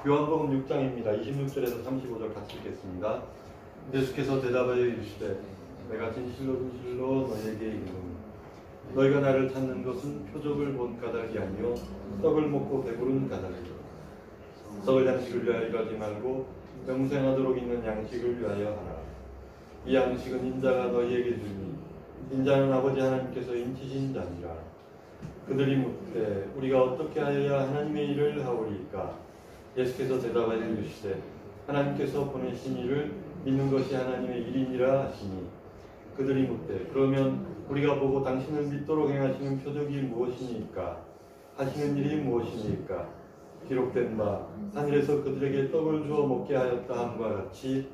요한복음 6장입니다. 26절에서 35절 같이 읽겠습니다. 예수께서 대답하여 이르시되 내가 진실로 진실로 너희에게 이르노니 너희가 나를 찾는 것은 표적을 본 까닭이 아니요 떡을 먹고 배부른 까닭이요 썩을 양식을 위하여 일하지 말고 영생하도록 있는 양식을 위하여 하라. 이 양식은 인자가 너희에게 주니 인자는 아버지 하나님께서 인치신 자니라. 그들이 묻되 우리가 어떻게 하여야 하나님의 일을 하오리까? 예수께서 대답하여 이르시되 하나님께서 보내신 이를 믿는 것이 하나님의 일이니라 하시니 그들이 묻되 그러면 우리가 보고 당신을 믿도록 행하시는 표적이 무엇이니까? 하시는 일이 무엇이니까? 기록된 바 하늘에서 그들에게 떡을 주어 먹게 하였다 함과 같이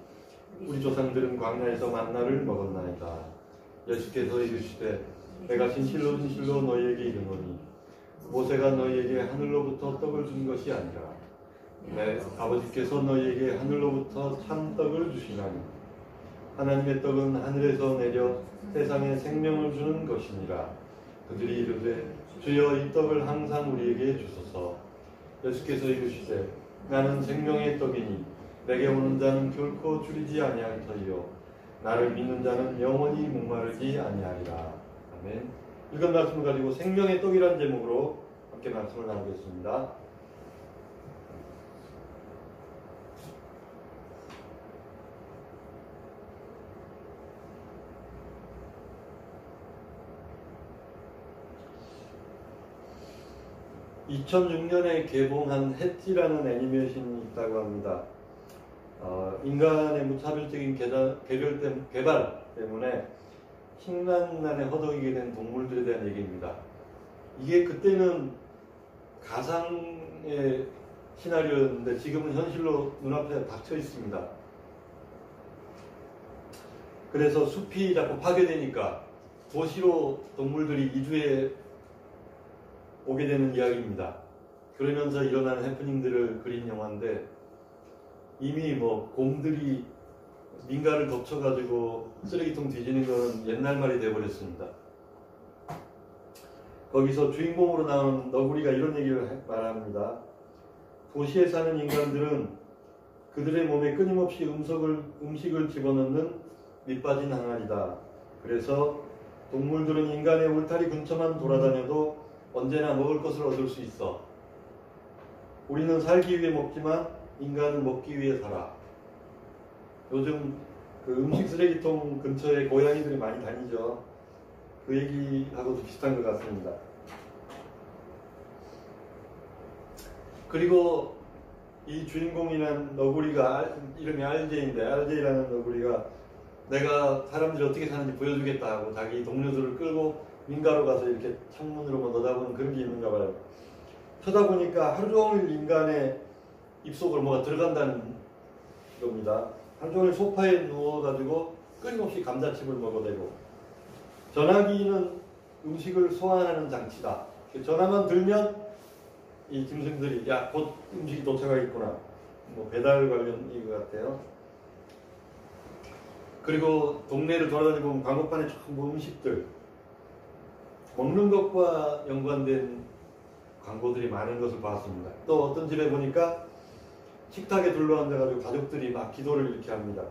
우리 조상들은 광야에서 만나를 먹었나이다. 예수께서 이르시되 내가 진실로 진실로 너희에게 이르노니 모세가 너희에게 하늘로부터 떡을 준 것이 아니라 내 아버지께서 너희에게 하늘로부터 참 떡을 주시나니 하나님의 떡은 하늘에서 내려 세상에 생명을 주는 것이니라. 그들이 이르되 주여 이 떡을 항상 우리에게 주소서. 예수께서 이르시되 나는 생명의 떡이니 내게 오는 자는 결코 줄이지 아니할 터이요 나를 믿는 자는 영원히 목마르지 아니하리라. 아멘. 읽은 말씀을 가지고 생명의 떡이라는 제목으로 함께 말씀을 나누겠습니다. (2006년에) 개봉한 해티라는 애니메이션이 있다고 합니다. 인간의 무차별적인 개발 때문에 식량난에 허덕이게 된 동물들에 대한 얘기입니다. 이게 그때는 가상의 시나리오였는데 지금은 현실로 눈앞에 닥쳐 있습니다. 그래서 숲이 자꾸 파괴되니까 도시로 동물들이 이주해 오게 되는 이야기입니다. 그러면서 일어나는 해프닝들을 그린 영화인데 이미 곰들이 민가를 덮쳐가지고 쓰레기통 뒤지는 것은 옛날 말이 돼버렸습니다. 거기서 주인공으로 나온 너구리가 이런 얘기를 말합니다. 도시에 사는 인간들은 그들의 몸에 끊임없이 음식을 집어넣는 밑빠진 항아리다. 그래서 동물들은 인간의 울타리 근처만 돌아다녀도 언제나 먹을 것을 얻을 수 있어. 우리는 살기 위해 먹지만 인간은 먹기 위해 살아. 요즘 그 음식 쓰레기통 근처에 고양이들이 많이 다니죠. 그 얘기하고도 비슷한 것 같습니다. 그리고 이 주인공이란 너구리가 이름이 RJ인데 RJ라는 너구리가 내가 사람들이 어떻게 사는지 보여주겠다 하고 자기 동료들을 끌고 민가로 가서 이렇게 창문으로만 내다보는 그런 게 있는가 봐요. 쳐다보니까 하루 종일 인간의 입속으로 뭐가 들어간다는 겁니다. 하루 종일 소파에 누워가지고 끊임없이 감자칩을 먹어대고 전화기는 음식을 소환하는 장치다. 전화만 들면 이 짐승들이 야 곧 음식이 도착하겠구나. 배달 관련 이거 같아요. 그리고 동네를 돌아다니고 광고판에 전부 음식들 먹는 것과 연관된 광고들이 많은 것을 봤습니다. 또 어떤 집에 보니까 식탁에 둘러앉아가지고 가족들이 막 기도를 이렇게 합니다.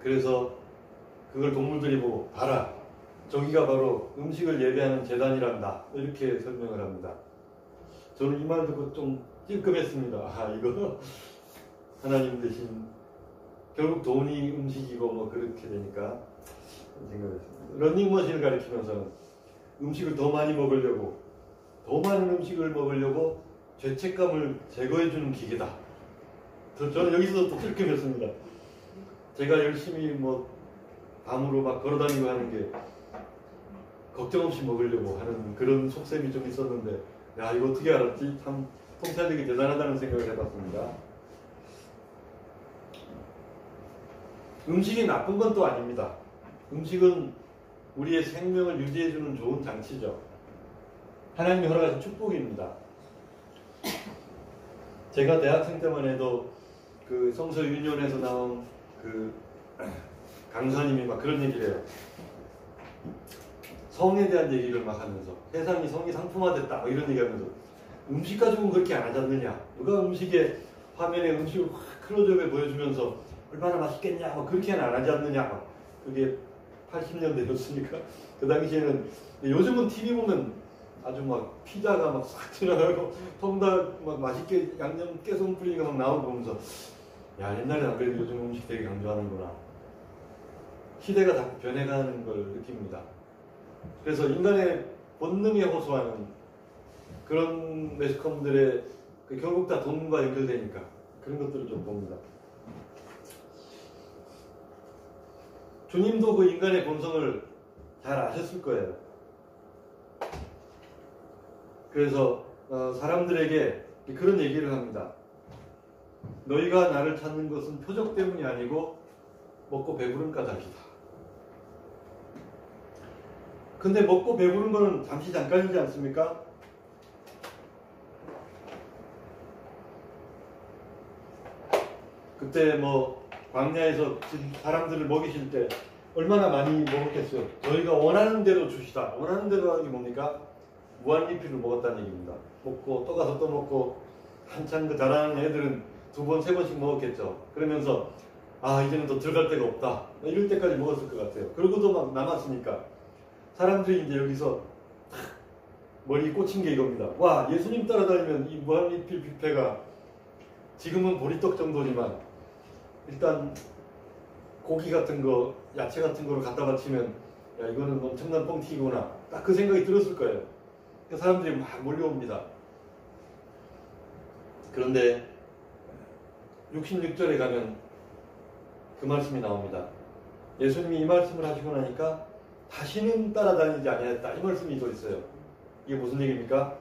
그래서 그걸 동물들이 보고 봐라 저기가 바로 음식을 예배하는 제단이란다 이렇게 설명을 합니다. 저는 이 말 듣고 좀 찔끔했습니다. 이거 하나님 대신 결국 돈이 음식이고 그렇게 되니까 생각했습니다. 러닝머신을 가리키면서는 음식을 더 많이 먹으려고 더 많은 음식을 먹으려고 죄책감을 제거해주는 기계다. 저는 여기서 또 찔끔했습니다. 제가 열심히 밤으로 막 걸어다니고 하는 게 걱정 없이 먹으려고 하는 그런 속셈이 좀 있었는데 야 이거 어떻게 알았지? 참 통찰력이 대단하다는 생각을 해봤습니다. 음식이 나쁜 건 또 아닙니다. 음식은 우리의 생명을 유지해주는 좋은 장치죠. 하나님이 허락하신 축복입니다. 제가 대학생 때만 해도 그 성서 유년에서 나온 그 강사님이 막 그런 얘기를 해요. 성에 대한 얘기를 막 하면서 세상이 성이 상품화됐다 이런 얘기하면서 음식 가지고는 그렇게 안 하지 않느냐. 누가 음식에 화면에 음식을 확 클로즈업에 보여주면서 얼마나 맛있겠냐 뭐 그렇게는 안 하지 않느냐. 그게 80년대였으니까 그 당시에는. 요즘은 TV 보면 아주 막 피자가 막 싹 지나가고 통닭 막 맛있게 양념 깨송 뿌리가 막 나오고 보면서 야, 옛날에는 안 그래도 요즘 음식 되게 강조하는구나. 시대가 자꾸 변해가는 걸 느낍니다. 그래서 인간의 본능에 호소하는 그런 매스컴들의 결국 다 돈과 연결되니까 그런 것들을 좀 봅니다. 주님도 그 인간의 본성을 잘 아셨을 거예요. 그래서 사람들에게 그런 얘기를 합니다. 너희가 나를 찾는 것은 표적 때문이 아니고 먹고 배부른 까닭이다. 근데 먹고 배부른 거는 잠시 잠깐이지 않습니까? 그때 뭐 광야에서 사람들을 먹이실 때 얼마나 많이 먹었겠어요. 저희가 원하는 대로 주시다. 원하는 대로 하는 게 뭡니까? 무한리필을 먹었다는 얘기입니다. 먹고 또 가서 또 먹고 한참 그 잘하는 애들은 2번, 3번씩 먹었겠죠. 그러면서 아 이제는 더 들어갈 데가 없다. 이럴 때까지 먹었을 것 같아요. 그러고도 막 남았으니까 사람들이 이제 여기서 머리 꽂힌 게 이겁니다. 와, 예수님 따라다니면 이 무한리필 뷔페가 지금은 보리떡 정도지만 일단 고기 같은 거, 야채 같은 거를 갖다 바치면 야 이거는 엄청난 뻥튀기구나. 딱 그 생각이 들었을 거예요. 그래서 사람들이 막 몰려옵니다. 그런데 66절에 가면 그 말씀이 나옵니다. 예수님이 이 말씀을 하시고 나니까 다시는 따라다니지 아니하였다. 이 말씀이 또 있어요. 이게 무슨 얘기입니까?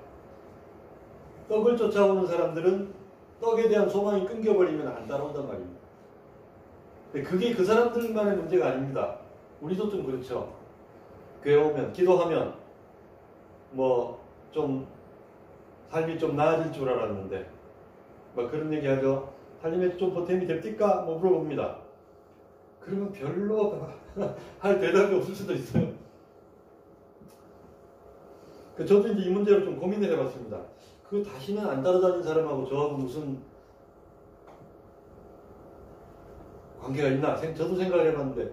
떡을 쫓아오는 사람들은 떡에 대한 소망이 끊겨버리면 안 따라온단 말입니다. 그게 그 사람들만의 문제가 아닙니다. 우리도 좀 그렇죠. 교회 오면, 기도하면 뭐 좀 삶이 좀 나아질 줄 알았는데 뭐 그런 얘기 하죠. 삶에 좀 보탬이 됩니까? 뭐 물어봅니다. 그러면 별로 할 대답이 없을 수도 있어요. 저도 이제 이 문제를 좀 고민을 해봤습니다. 그 다시는 안 따라다니는 사람하고 저하고 무슨 관계가 있나? 저도 생각을 해봤는데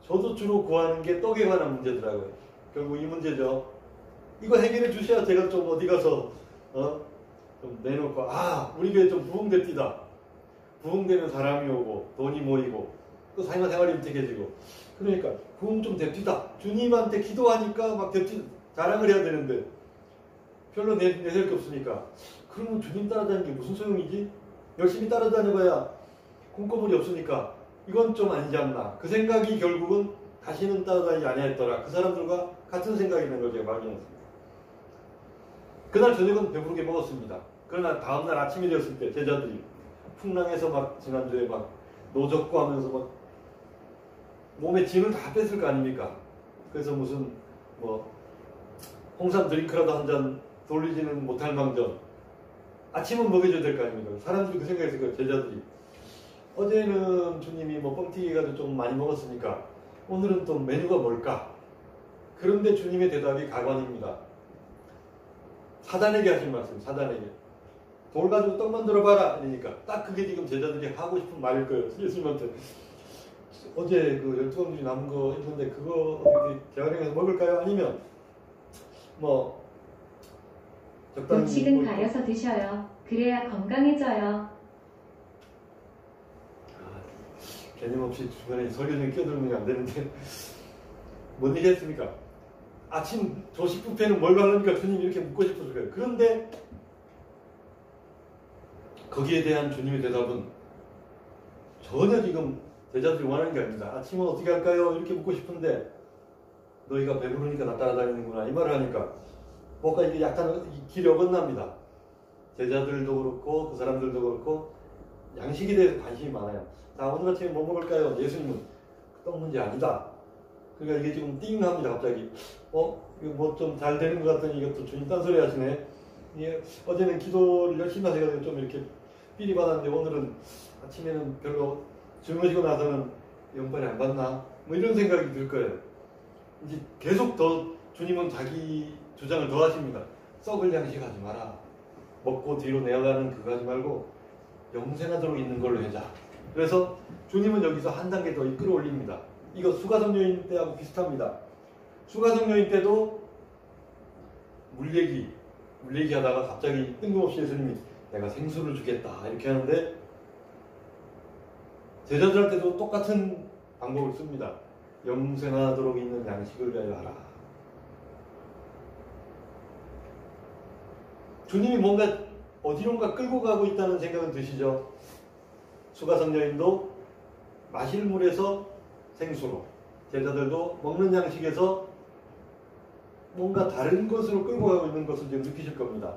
저도 주로 구하는 게 떡에 관한 문제더라고요. 결국 이 문제죠. 이거 해결해 주셔야 제가 좀 어디 가서 좀 내놓고 우리 교회 좀 부흥됩디다. 부흥되면 사람이 오고 돈이 모이고 또 생활이 윤택해지고 그러니까 부흥 좀 됩디다. 주님한테 기도하니까 막 됩디다. 자랑을 해야 되는데 별로 내세울 게 없으니까 그러면 주님 따라다니는 게 무슨 소용이지? 열심히 따라다녀봐야 콩고물이 없으니까 이건 좀 아니지 않나. 그 생각이 결국은 다시는 따라다니지 아니하였더라. 그 사람들과 같은 생각이 있는 걸 제가 발견했습니다. 그날 저녁은 배부르게 먹었습니다. 그러나 다음날 아침이 되었을 때 제자들이 풍랑에서 막 지난주에 막 노젓고 하면서 막 몸에 짐을 다 뺐을 거 아닙니까? 그래서 무슨 뭐 홍삼 드링크라도 한 잔 돌리지는 못할 망정 아침은 먹여줘야 될 거 아닙니까? 사람들이 그 생각했을 거예요. 제자들이 어제는 주님이 뭐 뻥튀기 가지고 좀 많이 먹었으니까 오늘은 또 메뉴가 뭘까? 그런데 주님의 대답이 가관입니다. 사단에게 하신 말씀, 사단에게. 돌 가지고 떡 만들어봐라. 그러니까 딱 그게 지금 제자들이 하고 싶은 말일 거예요. 예수님한테. 어제 그 12광주리 남은 거 있는데 그거 어떻게 재활용해서 먹을까요? 아니면 뭐 적당히 음식은 가려서 드셔요. 그래야 건강해져요. 개념없이 주변에 설교중에 끼어들면 안 되는데 뭔 얘기 했습니까? 아침 조식 뷔페는 뭘 가르니까 주님이 이렇게 묻고 싶어서 그래요. 그런데 거기에 대한 주님의 대답은 전혀 지금 제자들이 원하는 게 아닙니다. 아침은 어떻게 할까요? 이렇게 묻고 싶은데 너희가 배부르니까 나 따라다니는구나 이 말을 하니까 뭔가 이게 약간 길이 어긋납니다. 제자들도 그렇고 그 사람들도 그렇고 양식에 대해서 관심이 많아요. 자, 오늘 아침에 뭐 먹을까요? 예수님은 떡 문제 아니다. 그러니까 이게 지금 띵 합니다. 갑자기 이거 뭐 좀 잘 되는 것 같더니 이것도 주님 딴소리 하시네. 예, 어제는 기도를 열심히 하셔가지고 좀 이렇게 삘이 받았는데 오늘은 아침에는 별로 주무시고 나서는 영빨이 안 받나? 뭐 이런 생각이 들 거예요. 이제 계속 더 주님은 자기 주장을 더 하십니다. 썩을 양식하지 마라. 먹고 뒤로 내어가는 그거 하지 말고 영생하도록 있는 걸로 해자. 그래서 주님은 여기서 한 단계 더 끌어올립니다. 이거 수가성여인 때하고 비슷합니다. 수가성여인 때도 물 얘기 하다가 갑자기 뜬금없이 예수님이 내가 생수를 주겠다 이렇게 하는데 제자들한테도 똑같은 방법을 씁니다. 영생하도록 있는 양식을 위하여 하라. 주님이 뭔가 어디론가 끌고 가고 있다는 생각은 드시죠? 수가성여인도 마실 물에서 생수로, 제자들도 먹는 양식에서 뭔가 다른 것으로 끌고 가고 있는 것을 지금 느끼실 겁니다.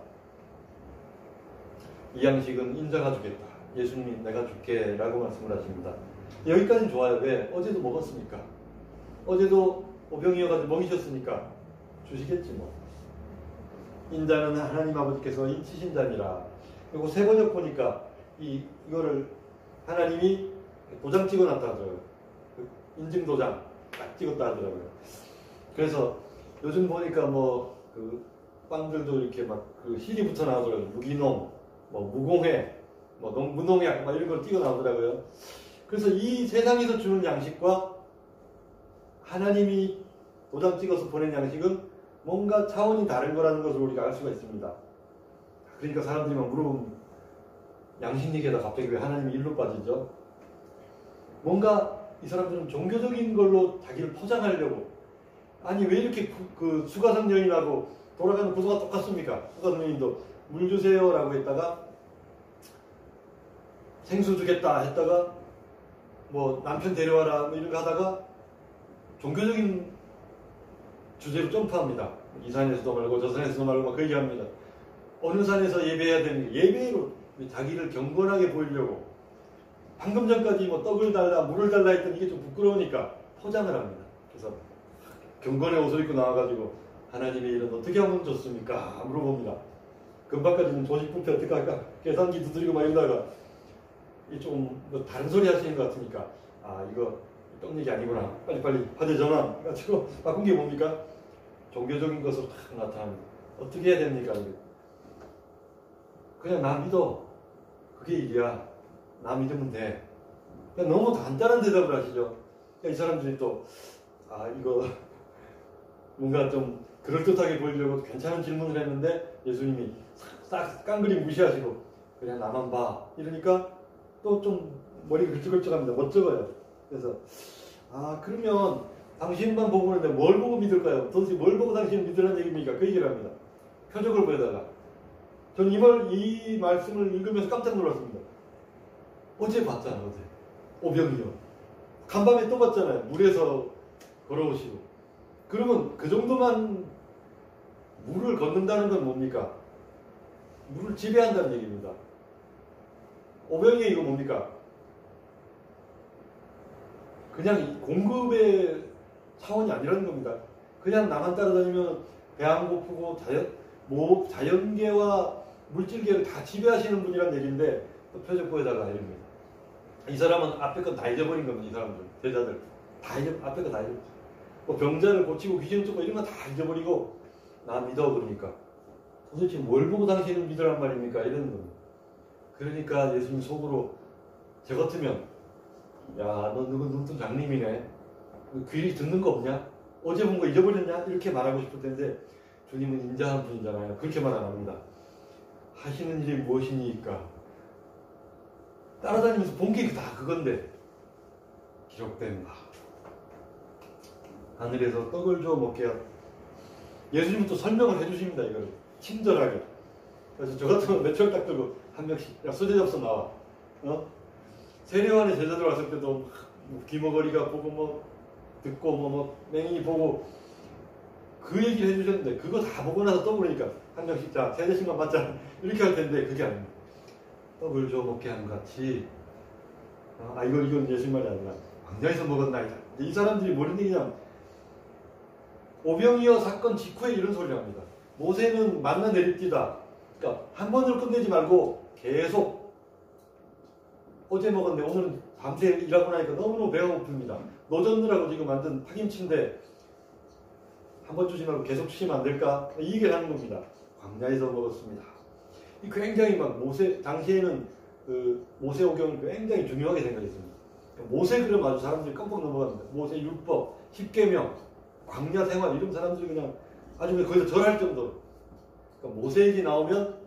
이 양식은 인자가 주겠다. 예수님이 내가 줄게 라고 말씀을 하십니다. 여기까지는 좋아요. 왜? 어제도 먹었으니까. 어제도 오병이어가지고 먹이셨으니까 주시겠지 뭐. 인자는 하나님 아버지께서 인치신 자니라. 그리고 세 번역 보니까 이거를 하나님이 도장 찍어놨다 하더라고요. 인증 도장 딱 찍었다 하더라고요. 그래서 요즘 보니까 뭐 그 빵들도 이렇게 막 그 실이 붙어 나오더라고요. 무기농, 뭐 무공해, 뭐 무농약 막 이런 걸 띄워 나오더라고요. 그래서 이 세상에서 주는 양식과 하나님이 도장 찍어서 보낸 양식은 뭔가 차원이 다른 거라는 것을 우리가 알 수가 있습니다. 그러니까 사람들이 막 물어보면 양식 얘기하다 갑자기 왜 하나님이 일로 빠지죠? 뭔가 이 사람들은 종교적인 걸로 자기를 포장하려고, 아니 왜 이렇게 그 수가성 여인하고 돌아가는 구조가 똑같습니까? 수가성 여인도 물 주세요 라고 했다가 생수 주겠다 했다가 뭐 남편 데려와라 뭐 이런 거 하다가 종교적인 주제로 점프합니다. 이 산에서도 말고 저 산에서도 말고 막 그 얘기합니다. 어느 산에서 예배해야 되는가, 예배로 자기를 경건하게 보이려고 방금 전까지 뭐 떡을 달라 물을 달라 했더니 이게 좀 부끄러우니까 포장을 합니다. 그래서 경건의 옷을 입고 나와가지고 하나님의 일은 어떻게 하면 좋습니까? 물어봅니다. 금방까지는 조직부패 어떻게 할까? 계산기 두드리고 막 이러다가 좀 다른 소리 하시는 것 같으니까 이거 떡 얘기 아니구나. 빨리빨리 화제 전환 가지고 바꾼 게 뭡니까? 종교적인 것으로 딱 나타납니다. 어떻게 해야 됩니까? 그냥 나 믿어. 그게 일이야. 나 믿으면 돼. 그냥 너무 간단한 대답을 하시죠. 이 사람들이 또 이거 뭔가 좀 그럴듯하게 보이려고 괜찮은 질문을 했는데 예수님이 싹 깡그리 무시하시고 그냥 나만 봐 이러니까 또 좀 머리가 걸쭉걸쭉합니다. 멋쩍어요. 그래서 그러면 당신만 보고 있는데 뭘 보고 믿을까요? 도대체 뭘 보고 당신을 믿으라는 얘기입니까? 그 얘기를 합니다. 표적을 보여달라. 저는 이 말씀을 읽으면서 깜짝 놀랐습니다. 어제 봤잖아. 어제 오병이어 간밤에 또 봤잖아요. 물에서 걸어오시고. 그러면 그 정도만 물을 걷는다는 건 뭡니까? 물을 지배한다는 얘기입니다. 오병이어 이거 뭡니까? 그냥 공급의 차원이 아니라는 겁니다. 그냥 나만 따라다니면 배 안 고프고 자연계와 물질계를 다 지배하시는 분이란 얘기인데 또 표적 보여달라 이럽니다. 이 사람은 앞에 건 다 잊어버린 겁니다. 이 사람들, 제자들 앞에 거 다 잊어버렸죠. 뭐 병자를 고치고 귀신 쫓고 이런 거 다 잊어버리고 나 믿어 그러니까 도대체 뭘 보고 당신을 믿으란 말입니까? 이러는 겁니다. 그러니까 예수님 속으로 저 같으면 야, 너 누구 눈뜬 장님이네. 귀리 듣는 거 없냐? 어제 본 거 잊어버렸냐? 이렇게 말하고 싶을 텐데 주님은 인자한 분이잖아요. 그렇게 말 안 합니다. 하시는 일이 무엇이니까? 따라다니면서 본 게 다 그건데 기록된 바. 하늘에서 떡을 줘 먹게 하라. 예수님은 또 설명을 해주십니다. 이걸 친절하게. 그래서 저 같으면 매출 딱 들고 한 명씩 야 수제 접수 나와. 세례요한의 제자들 왔을 때도 귀머거리가 보고 뭐 듣고 뭐 맹인이 보고 그 얘기를 해주셨는데 그거 다 보고 나서 또 그러니까 한 명씩 자 세대씩만 받자 이렇게 할 텐데 그게 아닙니다. 떡을 줘 먹게 한 같이 이건 예수님 말이 아니라 광야에서 먹었나이다. 이 사람들이 모르는 얘기냐 오병이어 사건 직후에 이런 소리를 합니다. 모세는 만나 내립디다. 그러니까 한 번으로 끝내지 말고 계속 어제 먹었는데 오늘은 밤새 일하고 나니까 너무너무 배가 고픕니다. 노젓느라고 지금 만든 파김치인데 한 번 주지 말고 계속 주시면 안 될까? 이 얘기를 하는 겁니다. 광야에서 먹었습니다. 이 굉장히 막 당시에는 그 모세오경을 굉장히 중요하게 생각했습니다. 모세 그러면 아주 사람들이 깜빡 넘어갑니다. 모세 율법, 십계명, 광야 생활 이런 사람들이 그냥 아주 거기서 절할 정도로. 그러니까 모세 얘기 나오면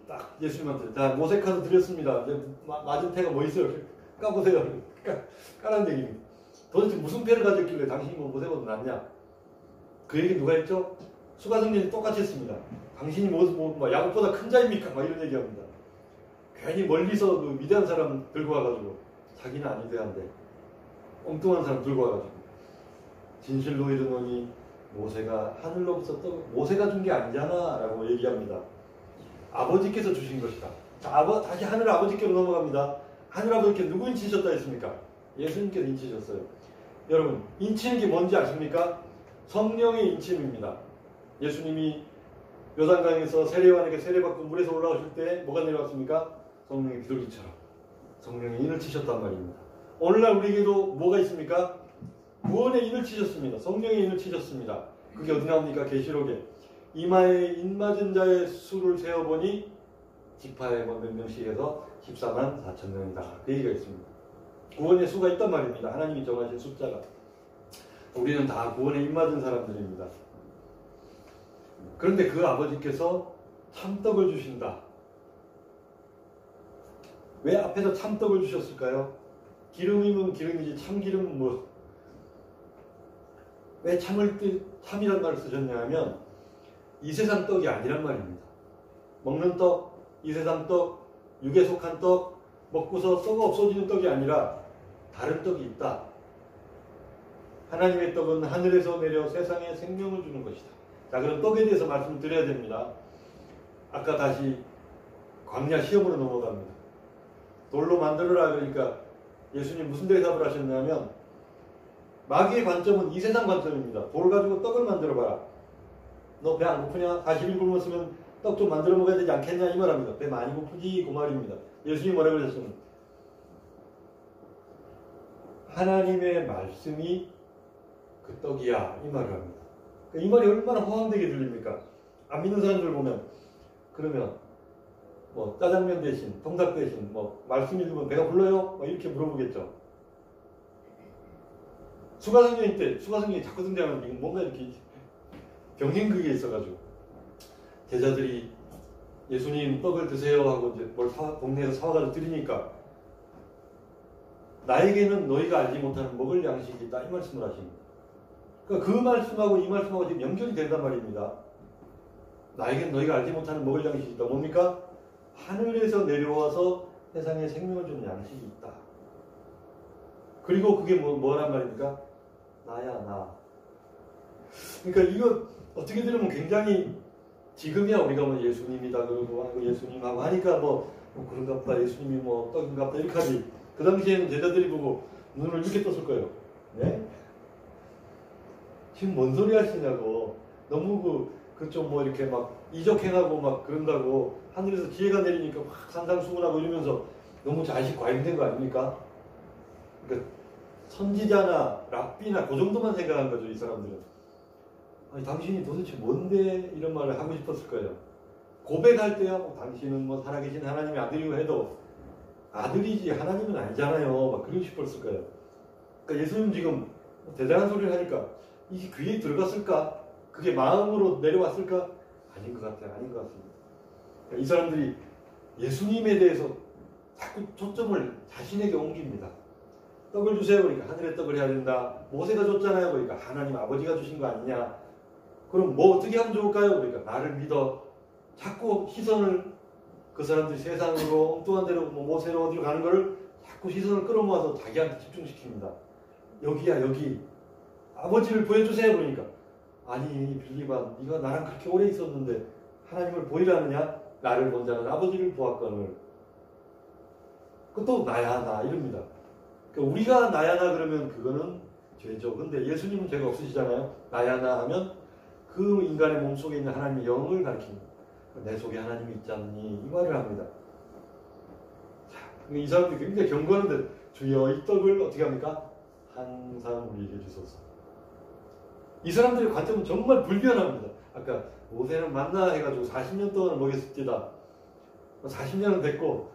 딱 예수님한테 자 모세 카드 드렸습니다. 이제 맞은 패가 뭐 있어요? 까보세요. 까라는 얘기입니다. 도대체 무슨 패를 가졌길래 당신이 뭐 모세보다 낫냐? 그 얘기 누가 했죠? 수가성님이 똑같이 했습니다. 당신이 야곱보다 큰 자입니까? 막 이런 얘기합니다. 괜히 멀리서 그 위대한 사람 들고 와가지고 자기는 아니돼야 한대. 엉뚱한 사람 들고 와가지고 진실로 이르노니 모세가 하늘로부터 모세가 준 게 아니잖아 라고 얘기합니다. 아버지께서 주신 것이다. 자, 다시 하늘 아버지께로 넘어갑니다. 하늘 아버지께서 누구 인치셨다 했습니까? 예수님께서 인치셨어요. 여러분 인치는 게 뭔지 아십니까? 성령의 인침입니다. 예수님이 요단강에서 세례요한에게 세례받고 물에서 올라오실 때 뭐가 내려왔습니까? 성령의 비둘기처럼 성령의 인을 치셨단 말입니다. 오늘날 우리에게도 뭐가 있습니까? 구원의 인을 치셨습니다. 성령의 인을 치셨습니다. 그게 어디 나옵니까? 계시록에 이마에 인 맞은 자의 수를 세어보니 지파에 몇 명씩 해서 14만 4천 명이다. 그 얘기가 있습니다. 구원의 수가 있단 말입니다. 하나님이 정하신 숫자가. 우리는 다 구원에 인 맞은 사람들입니다. 그런데 그 아버지께서 참떡을 주신다. 왜 앞에서 참떡을 주셨을까요? 기름이면 기름이지 참기름은 뭐. 왜 참이란 말을 쓰셨냐 하면 이 세상 떡이 아니란 말입니다. 먹는 떡, 이 세상 떡, 육에 속한 떡, 먹고서 썩어 없어지는 떡이 아니라 다른 떡이 있다. 하나님의 떡은 하늘에서 내려 세상에 생명을 주는 것이다. 자, 그럼 떡에 대해서 말씀을 드려야 됩니다. 아까 다시 광야 시험으로 넘어갑니다. 돌로 만들어라 그러니까 예수님 무슨 대답을 하셨냐면 마귀의 관점은 이 세상 관점입니다. 돌 가지고 떡을 만들어봐라. 너 배 안 고프냐? 40일 굶었으면 떡 좀 만들어 먹어야 되지 않겠냐? 이 말합니다. 배 많이 고프지? 그 말입니다. 예수님이 뭐라고 그러셨습니까? 하나님의 말씀이 그 떡이야. 이 말을 합니다. 이 말이 얼마나 호황되게 들립니까? 안 믿는 사람들 보면 그러면 뭐 짜장면 대신, 통닭 대신 뭐 말씀 읽으면 배가 불러요? 뭐 이렇게 물어보겠죠. 수가성경 때 수가성경이 자꾸 등장하는 뭔가 이렇게 경행극에 있어가지고 제자들이 예수님 떡을 드세요 하고 이제 뭘 동네에서 사와가지고 드리니까 나에게는 너희가 알지 못하는 먹을 양식이 있다 이 말씀을 하십니다. 그러니까 그 말씀하고 이 말씀하고 지금 연결이 된단 말입니다. 나에게는 너희가 알지 못하는 먹을 양식이 있다. 뭡니까? 하늘에서 내려와서 세상에 생명을 주는 양식이 있다. 그리고 그게 뭐란 말입니까? 나야 나. 그러니까 이거 어떻게 들으면 굉장히 지금이야 우리가 뭐 예수님이다 그러고 예수님하고 하니까 뭐 그런가 보다 예수님이 뭐 떡인가 보다 이렇게 하지. 그 당시에는 제자들이 보고 눈을 이렇게 떴을 거예요. 네? 지금 뭔 소리 하시냐고. 너무 그 좀 뭐 이렇게 막 이적행하고 막 그런다고 하늘에서 지혜가 내리니까 확 산상수훈하고 이러면서 너무 자식 과잉된 거 아닙니까? 그러니까 선지자나 랍비나 그 정도만 생각한 거죠, 이 사람들은. 아니, 당신이 도대체 뭔데 이런 말을 하고 싶었을 거예요. 고백할 때야 뭐, 당신은 뭐 살아계신 하나님의 아들이고 해도 아들이지 하나님은 아니잖아요. 막 그러고 싶었을 거예요. 그러니까 예수님 지금 대단한 소리를 하니까 이게 귀에 들어갔을까? 그게 마음으로 내려왔을까? 아닌 것 같아요. 아닌 것 같습니다. 그러니까 이 사람들이 예수님에 대해서 자꾸 초점을 자신에게 옮깁니다. 떡을 주세요. 그러니까 하늘의 떡을 해야 된다. 모세가 줬잖아요. 그러니까 하나님 아버지가 주신 거 아니냐. 그럼 뭐 어떻게 하면 좋을까요? 그러니까 나를 믿어. 자꾸 시선을 그 사람들이 세상으로 엉뚱한 데로 뭐 모세로 어디로 가는 거를 자꾸 시선을 끌어모아서 자기한테 집중시킵니다. 여기야 여기. 아버지를 보여주세요. 그러니까 아니 빌리바 네가 나랑 그렇게 오래 있었는데 하나님을 보이라느냐? 나를 본 자는 아버지를 보았거늘. 그것도 나야 나 이럽니다. 그러니까 우리가 나야 나 그러면 그거는 죄죠. 근데 예수님은 죄가 없으시잖아요. 나야 나 하면 그 인간의 몸속에 있는 하나님의 영을 가리킵니다. 내 속에 하나님이 있지 않니? 이 말을 합니다. 자, 이 사람들이 굉장히 경고하는데 주여 이 떡을 어떻게 합니까? 항상 우리에게 주소서. 이 사람들의 관점은 정말 불변합니다. 아까 모세는 만나 해가지고 40년 동안 먹였습니다. 40년은 됐고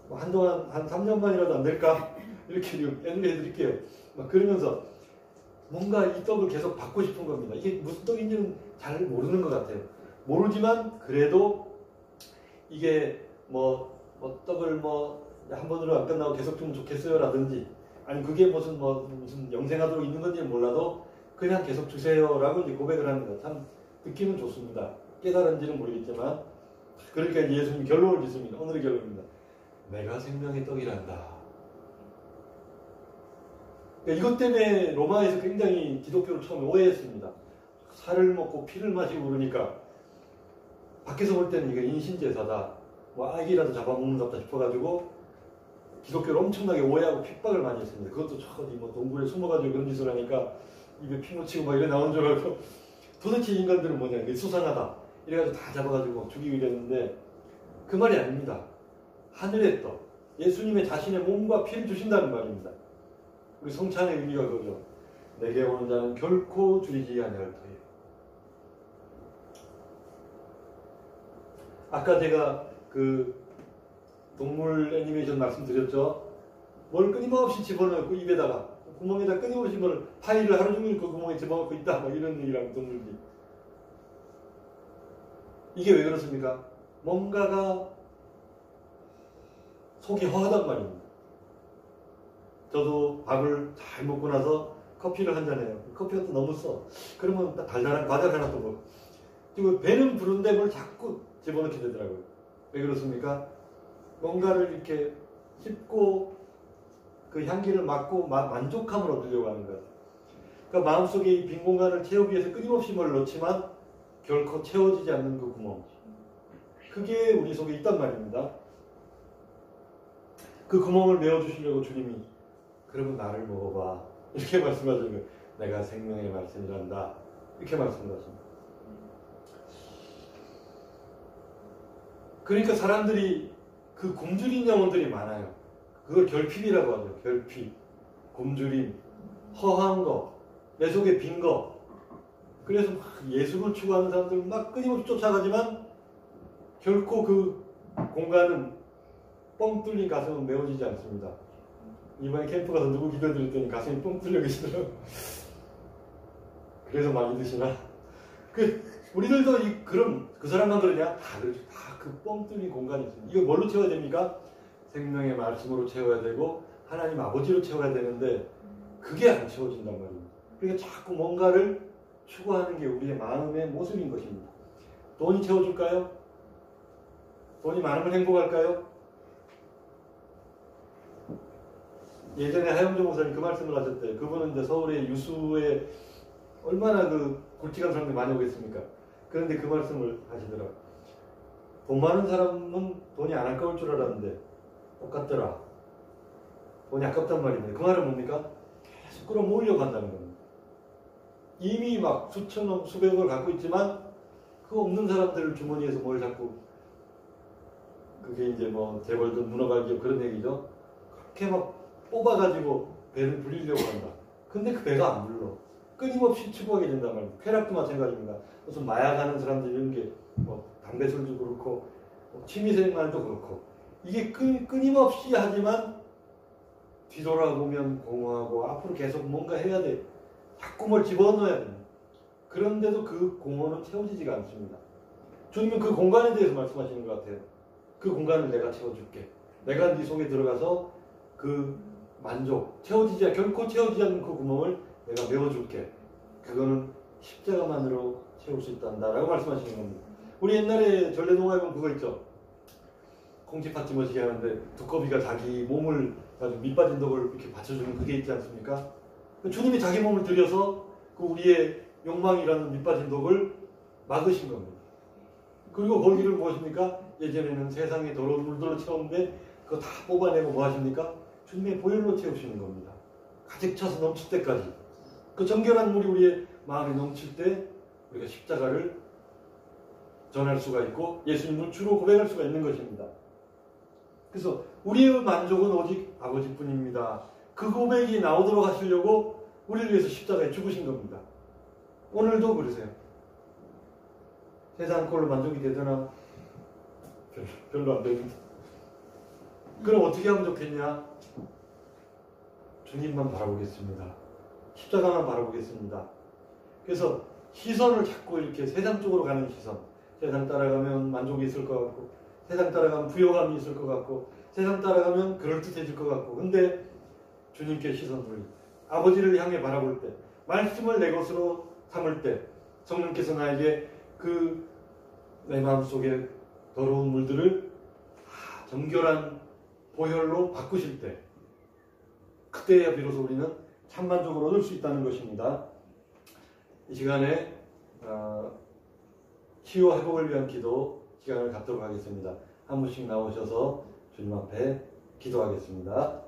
한동안 한 3년만이라도 안 될까? 이렇게 연결해 드릴게요. 막 그러면서 뭔가 이 떡을 계속 받고 싶은 겁니다. 이게 무슨 떡인지는 잘 모르는 것 같아요. 모르지만 그래도 이게 뭐 떡을 한 번으로 안 끝나고 계속 주면 좋겠어요 라든지, 아니 그게 무슨 영생하도록 있는 건지는 몰라도 그냥 계속 주세요라고 이제 고백을 합니다. 참 듣기는 좋습니다. 깨달은지는 모르겠지만, 그러니까 예수님 결론을 짓습니다. 오늘의 결론입니다. 내가 생명의 떡이란다. 이것 때문에 로마에서 굉장히 기독교를 처음에 오해했습니다. 살을 먹고 피를 마시고 그러니까 밖에서 볼 때는 이게 인신제사다, 아기라도 잡아먹는다 싶어가지고 기독교를 엄청나게 오해하고 핍박을 많이 했습니다. 그것도 어디 동굴에 숨어가지고 그런 짓을 하니까 입에 피 묻히고 막 이래 나온 줄 알고, 도대체 인간들은 뭐냐, 이게 수상하다 이래가지고 다 잡아가지고 죽이고 이랬는데 그 말이 아닙니다. 하늘의 떡, 예수님의 자신의 몸과 피를 주신다는 말입니다. 우리 성찬의 의미가 그거죠. 내게 오는 자는 결코 줄이지 아니할 터이요. 아까 제가 그 동물 애니메이션 말씀드렸죠. 뭘 끊임없이 집어넣고 입에다가 구멍에다 끊임없이 뭘 파이를 하루 종일 그 구멍에 집어넣고 있다, 이런 얘기랑 동물들이. 이게 왜 그렇습니까? 뭔가가 속이 허하단 말입니다. 저도 밥을 잘 먹고 나서 커피를 한 잔 해요. 커피가 또 너무 써. 그러면 달달한 과자를 하나 또 먹고. 그리고 배는 부른데 뭘 자꾸 집어넣게 되더라고요. 왜 그렇습니까? 뭔가를 이렇게 씹고 그 향기를 맡고 만족감을 얻으려고 하는 거예요. 그러니까 마음속에 이 빈 공간을 채우기 위해서 끊임없이 뭘 넣지만 결코 채워지지 않는 그 구멍. 그게 우리 속에 있단 말입니다. 그 구멍을 메워주시려고 주님이 그러면 나를 먹어봐, 이렇게 말씀하시는 거예요. 내가 생명의 말씀이란다, 이렇게 말씀하십니다. 그러니까 사람들이 그 굶주린 영혼들이 많아요. 그걸 결핍이라고 하죠. 결핍, 굶주림, 허한 거, 내 속에 빈 거. 그래서 막 예수를 추구하는 사람들 막 끊임없이 쫓아가지만 결코 그 공간은 뻥 뚫린 가슴은 메워지지 않습니다. 이번에 캠프 가서 누구 기도드렸더니 가슴이 뻥 뚫려 계시더라고요. 그래서 많이 드시나? 우리들도 그럼 그 사람만 그러냐? 다 그렇죠. 다 그 뻥 뚫린 공간이 있습니다. 이거 뭘로 채워야 됩니까? 생명의 말씀으로 채워야 되고 하나님 아버지로 채워야 되는데 그게 안 채워진단 말입니다. 그러니까 자꾸 뭔가를 추구하는 게 우리의 마음의 모습인 것입니다. 돈이 채워줄까요? 돈이 많으면 행복할까요? 예전에 하영조 목사님 그 말씀을 하셨대요. 그분은 이제 서울의 유수에 얼마나 그 굵직한 사람들이 많이 오겠습니까? 그런데 그 말씀을 하시더라고요. 돈 많은 사람은 돈이 안 아까울 줄 알았는데 똑같더라. 돈이 아깝단 말입니다. 그 말은 뭡니까? 계속 끌어모으려고 한다는 겁니다. 이미 막 수천억, 수백억을 갖고 있지만 그 없는 사람들 주머니에서 뭘 자꾸, 그게 이제 재벌든 문어발기업 그런 얘기죠. 그렇게 막 뽑아가지고 배를 불리려고 한다. 근데 그 배가 안 불러. 끊임없이 추구하게 된단 말입니다. 쾌락도 마찬가지입니다. 무슨 마약하는 사람들 이런 게 담배술도 그렇고 취미생활도 그렇고 이게 끊임없이 하지만 뒤돌아보면 공허하고 앞으로 계속 뭔가 해야 돼. 자꾸 뭘 집어넣어야 됩니다. 그런데도 그 공허는 채워지지가 않습니다. 주님은 그 공간에 대해서 말씀하시는 것 같아요. 그 공간을 내가 채워줄게. 내가 네 속에 들어가서 그 만족, 결코 채워지지 않는 그 구멍을 내가 메워줄게. 그거는 십자가만으로 채울 수 있단다라고 말씀하시는 겁니다. 우리 옛날에 전래동화에 보면 그거 있죠. 콩쥐팥쥐 머시게 하는데 두꺼비가 자기 몸을 가지고 밑빠진 독을 이렇게 받쳐주는 그게 있지 않습니까? 주님이 자기 몸을 들여서 그 우리의 욕망이라는 밑빠진 독을 막으신 겁니다. 그리고 거기를 무엇입니까? 예전에는 세상에 더러운 물들로 채웠는데 그거 다 뽑아내고 뭐 하십니까? 주님의 보혈로 채우시는 겁니다. 가득 차서 넘칠 때까지. 그 정결한 물이 우리의 마음에 넘칠 때 우리가 십자가를 전할 수가 있고 예수님을 주로 고백할 수가 있는 것입니다. 그래서 우리의 만족은 오직 아버지뿐입니다. 그 고백이 나오도록 하시려고 우리를 위해서 십자가에 죽으신 겁니다. 오늘도 그러세요. 세상 꼴로 만족이 되더나? 별로 안 됩니다. 그럼 어떻게 하면 좋겠냐? 주님만 바라보겠습니다. 십자가만 바라보겠습니다. 그래서 시선을 자꾸 이렇게 세상 쪽으로 가는 시선. 세상 따라가면 만족이 있을 것 같고, 세상 따라가면 부요함이 있을 것 같고, 세상 따라가면 그럴듯해질 것 같고. 근데 주님께 시선을 아버지를 향해 바라볼 때, 말씀을 내 것으로 삼을 때, 성령께서 나에게 내 마음속에 더러운 물들을 정결한 보혈로 바꾸실 때, 그때야 비로소 우리는 참만족을 얻을 수 있다는 것입니다. 이 시간에 치유와 회복을 위한 기도 시간을 갖도록 하겠습니다. 한 분씩 나오셔서 주님 앞에 기도하겠습니다.